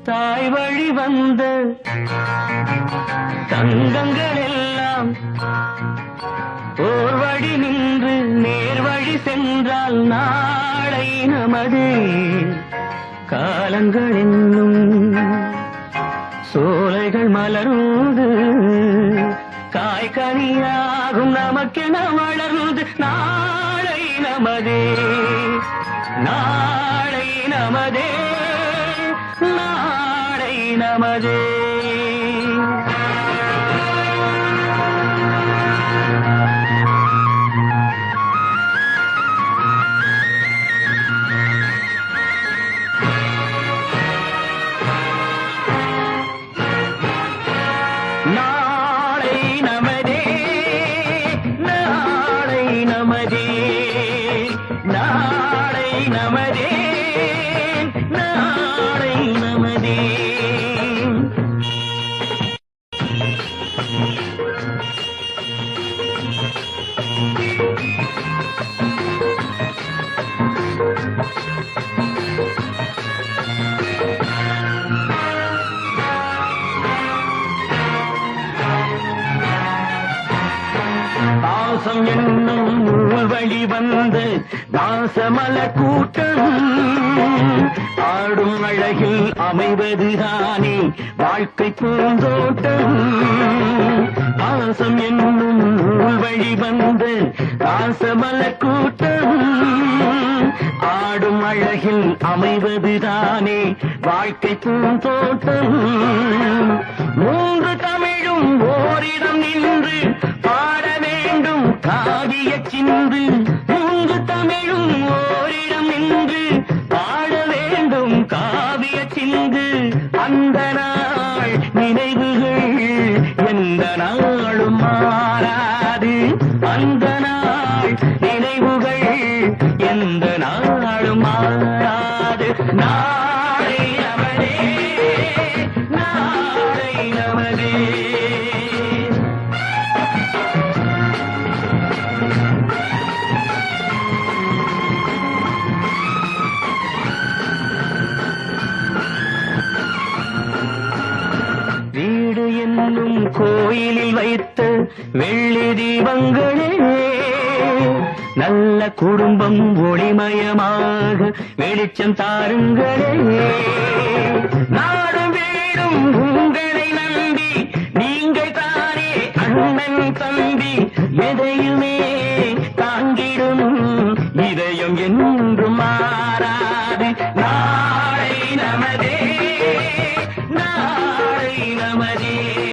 தாய் வழி வந்த தங்கங்கள் எல்லாம் ஓர் வழி நின்று நேர் வழி சென்றால் நாளை நமது காலங்கள் என்னும் சோலைகள் மலர்ந்து காய்கனியாகும் நமக்கென வளர்ந்து நாளை நமதே நாளை நமதே நாளை நமதே. நாளை நமதே நாளை நமதே நாளை நமதே நாளை நமதே. பாசம் என்னும் நூல் வழி வந்து தாசமல கூட்டம் ஆடும் அழகில் அமைவதுதானே வாழ்க்கை பூந்தோட்டம். பாசம் என்னும் நூல் வழி வந்து தாசமல கூட்டம் ஆடும் அழகில் அமைவதுதானே வாழ்க்கை பூந்தோட்டம். மூன்று தமிழும் ஓரிடம் நின்று பாட வேண்டும் காவிய சிந்து. மூன்று தமிழும் ஓரிடம் நின்று பாட வேண்டும் காவிய சிந்து. அந்த நாள் நினைவுகள் எந்த நாளும் மாறாது. அந்த நாள் நினைவுகள் எந்த நாளும் மாறாது. நாளை நமதே நாளை நமதே. வீடு என்னும் கோயிலில் வைத்த வெள்ளி தீபங்களே நல்ல குடும்பம் ஒளிமயமாக வெளிச்சம் தாருங்களே. நாடும் வீடும் உங்களை நம்பி நீங்கள் தானே அண்ணன் தம்பி. எதையுமே தாங்கிடும் இதயம் என்றும் மாறாது. நாளை நமதே நாளை நமதே.